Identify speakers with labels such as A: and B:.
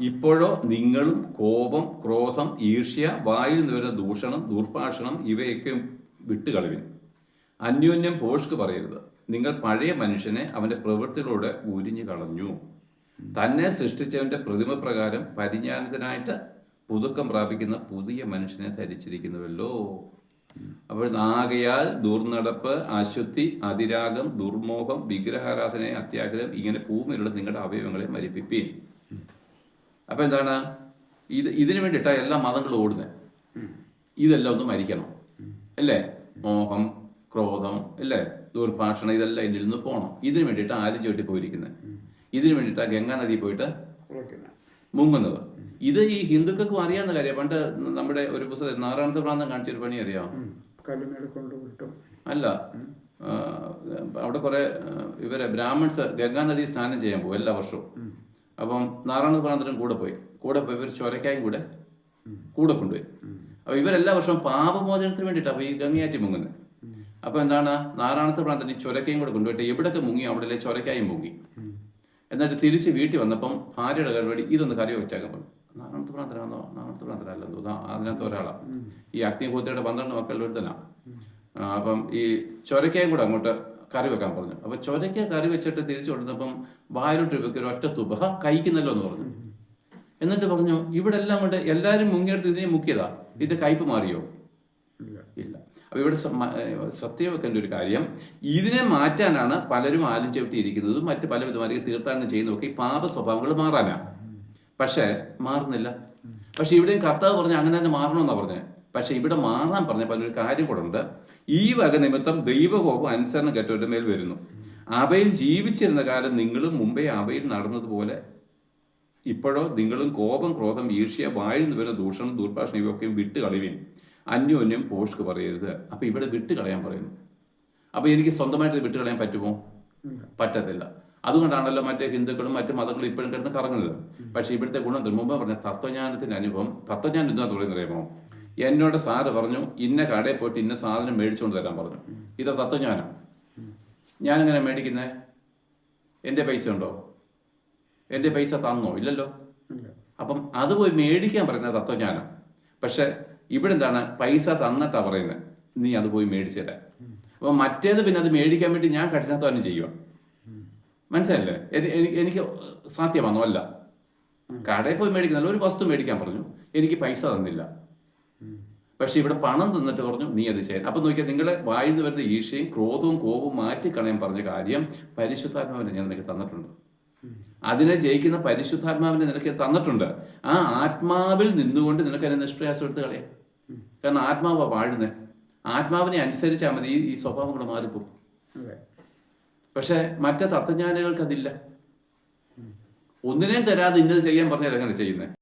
A: ഇപ്പോഴോ നിങ്ങളും കോപം, ക്രോധം, ഈർഷ്യ, വായിൽ നിന്ന് വരുന്ന ദൂഷണം, ദുർഭാഷണം ഇവയൊക്കെ വിട്ടുകളവിൻ. അന്യോന്യം ഭോഷ്ക് പറയരുത്. നിങ്ങൾ പഴയ മനുഷ്യനെ അവന്റെ പ്രവൃത്തിയിലൂടെ ഉരിഞ്ഞു കളഞ്ഞു. തന്നെ സൃഷ്ടിച്ചവന്റെ പ്രതിമ പ്രകാരം പരിജ്ഞാനത്തിനായിട്ട് പുതുക്കം പ്രാപിക്കുന്ന പുതിയ മനുഷ്യനെ ധരിച്ചിരിക്കുന്നുവല്ലോ. അപ്പോൾ ആകയാൽ ദുർനടപ്പ്, അശുദ്ധി, അതിരാഗം, ദുർമോഹം, വിഗ്രഹാരാധന, അത്യാഗ്രഹം ഇങ്ങനെ ഭൂമിയിലുള്ള നിങ്ങളുടെ അവയവങ്ങളെ മരിപ്പിപ്പീൻ. അപ്പൊ എന്താണ് ഇതിനു വേണ്ടിയിട്ടാ എല്ലാ മതങ്ങളും ഓടുന്നത്. ഇതെല്ലാം ഒന്ന് മരിക്കണം അല്ലേ? മോഹം, ക്രോധം അല്ലേ, ദുർഭാഷണം ഇതെല്ലാം ഇതിൽ നിന്ന് പോകണം. ഇതിനു വേണ്ടിയിട്ട് ആരും ചവിട്ടി പോയിരിക്കുന്നത്. ഇതിനു വേണ്ടിയിട്ടാ ഗംഗാ നദി പോയിട്ട് മുങ്ങുന്നത്. ഇത് ഈ ഹിന്ദുക്കൾക്കും അറിയാവുന്ന കാര്യം. പണ്ട് നമ്മുടെ ഒരു പുസ്തകം നാരായണത്തെ പ്രാന്തം കാണിച്ചൊരു പണി അറിയാം. അല്ല, അവിടെ കുറെ ഇവരെ ബ്രാഹ്മൺസ് ഗംഗാ നദി സ്നാനം ചെയ്യാൻ പോകും എല്ലാ വർഷവും. അപ്പം നാരായണ പ്രാന്തനും കൂടെ പോയി ഇവർ ചൊരക്കായും കൂടെ കൊണ്ടുപോയി. അപ്പൊ ഇവരെല്ലാ വർഷവും പാപമോചനത്തിന് വേണ്ടിയിട്ടാണ് അപ്പൊ ഈ ഗംഗയാറ്റി മുങ്ങുന്നത്. അപ്പൊ എന്താണ്, നാരായണത്തെ പ്രാന്തൻ ഈ ചൊരക്കയും കൂടെ കൊണ്ടുപോയിട്ട് എവിടെയൊക്കെ മുങ്ങി അവിടെ ചൊരക്കായും മുങ്ങി. എന്നിട്ട് തിരിച്ച് വീട്ടിൽ വന്നപ്പം ഭാര്യയുടെ കരുപടി ഇതൊന്ന് കറി വെച്ചേക്കാൻ പറഞ്ഞു. നാരായണത്തെ പ്രാന്തനല്ലെന്തോ അതിനകത്ത് ഒരാളാണ്. ഈ അഗ്നിഹോത്രിയുടെ 12 മക്കളിൽ ഒരുത്തനാണ്. അപ്പം ഈ ചൊരക്കായും കൂടെ അങ്ങോട്ട് കറി വെക്കാൻ പറഞ്ഞു. അപ്പൊ ചൊരക്ക കറി വെച്ചിട്ട് തിരിച്ചു കൊടുത്തപ്പം വായിലോട്ട് വെക്കൊരു ഒറ്റ തുപ്പ കഴിക്കുന്നല്ലോ എന്ന് പറഞ്ഞു. എന്നിട്ട് പറഞ്ഞു ഇവിടെ എല്ലാം കൊണ്ട് എല്ലാവരും മുങ്ങിയെടുത്ത് ഇതിനെ മുക്കിയതാ, ഇതിന്റെ കയ്പ് മാറിയോ? ഇല്ല. അപ്പൊ ഇവിടെ സത്യം വെക്കേണ്ട ഒരു കാര്യം, ഇതിനെ മാറ്റാനാണ് പലരും ആലും ചവിട്ടിയിരിക്കുന്നതും മറ്റ് പല വിധമാർക്ക് തീർത്ഥാടനം ചെയ്യുന്നതൊക്കെ ഈ പാപ സ്വഭാവങ്ങൾ മാറാനാ. പക്ഷെ മാറുന്നില്ല. പക്ഷെ ഇവിടെയും കർത്താവ് പറഞ്ഞ അങ്ങനെ തന്നെ മാറണമെന്നാ പറഞ്ഞത്. പക്ഷെ ഇവിടെ മാറാൻ പറഞ്ഞ പലൊരു കാര്യം കൂടെ ഉണ്ട്. ഈ വക നിമിത്തം ദൈവകോപം അനുസരണം കെട്ടവരുടെ മേൽ വരുന്നു. അവയിൽ ജീവിച്ചിരുന്ന കാലം നിങ്ങളും മുമ്പേ അവയിൽ നടന്നതുപോലെ ഇപ്പോഴോ നിങ്ങളും കോപം, ക്രോധം, ഈർഷ്യ, വായിൽ നിന്ന് വരുന്ന ദൂഷണം, ദുർഭാഷണം ഇവയൊക്കെ വിട്ടുകളയുവിൻ. അന്യോന്യം ഭോഷ്ക് പറയരുത്. അപ്പൊ ഇവിടെ വിട്ടുകളയാൻ പറയുന്നു. അപ്പൊ എനിക്ക് സ്വന്തമായിട്ട് വിട്ടുകളയാൻ പറ്റുമോ? പറ്റത്തില്ല. അതുകൊണ്ടാണല്ലോ മറ്റേ ഹിന്ദുക്കളും മറ്റു മതങ്ങളും ഇപ്പോഴും കിടന്ന് കറങ്ങുന്നത്. പക്ഷെ ഇവിടുത്തെ ഗുണം മുമ്പ് പറഞ്ഞ തത്വജ്ഞാനത്തിന്റെ അനുഭവം, തത്വജ്ഞാനം എന്താന്ന് പറയുന്നത് അറിയാമോ? എന്നോട് സാറ് പറഞ്ഞു ഇന്ന കടയിൽ പോയിട്ട് ഇന്ന സാധനം മേടിച്ചുകൊണ്ട് തരാൻ പറഞ്ഞു. ഇത് തത്വജ്ഞാനം. ഞാനിങ്ങനെ മേടിക്കുന്നേ? എൻ്റെ പൈസ ഉണ്ടോ? എൻ്റെ പൈസ തന്നോ? ഇല്ലല്ലോ. അപ്പം അത് പോയി മേടിക്കാൻ പറയുന്നത് തത്വജ്ഞാനം. പക്ഷെ ഇവിടെ എന്താണ്, പൈസ തന്നിട്ടാ പറയുന്നത് നീ അത് പോയി മേടിച്ചു തരാൻ. അപ്പം മറ്റേത് പിന്നെ അത് മേടിക്കാൻ വേണ്ടി ഞാൻ കഠിനാധ്വാനം ചെയ്യുക. മനസ്സിലല്ലേ? എനിക്ക് സാധ്യമാണോ? അല്ല. കടയിൽ പോയി മേടിക്കുന്നല്ലോ, ഒരു വസ്തു മേടിക്കാൻ പറഞ്ഞു, എനിക്ക് പൈസ തന്നില്ല. പക്ഷെ ഇവിടെ പണം തന്നിട്ട് പറഞ്ഞു നീ അത് ചെയ്യാൻ. അപ്പൊ നോക്കിയാൽ നിങ്ങളെ വായിൽ നിന്ന് വരുന്ന ഈർഷ്യയും ക്രോധവും കോപവും മാറ്റിക്കളയാൻ പറഞ്ഞ കാര്യം പരിശുദ്ധാത്മാവിനെ ഞാൻ നിനക്ക് തന്നിട്ടുണ്ട്. അതിനെ ജയിക്കുന്ന പരിശുദ്ധാത്മാവിനെ നിനക്ക് തന്നിട്ടുണ്ട്. ആ ആത്മാവിൽ നിന്നുകൊണ്ട് നിനക്ക് അതിനെ നിഷ്പ്രയാസം എടുത്ത് കളയാം. കാരണം ആത്മാവാ വാഴുന്നത്. ആത്മാവിനെ അനുസരിച്ചാൽ മതി ഈ സ്വഭാവങ്ങൾ മാറിപ്പോകും. പക്ഷെ മറ്റേ തത്വജ്ഞാനികൾക്ക് അതില്ല. ഒന്നിനെയും തരാതെ ഇന്നത് ചെയ്യാൻ പറഞ്ഞാൽ എങ്ങനെ ചെയ്യുന്നത്?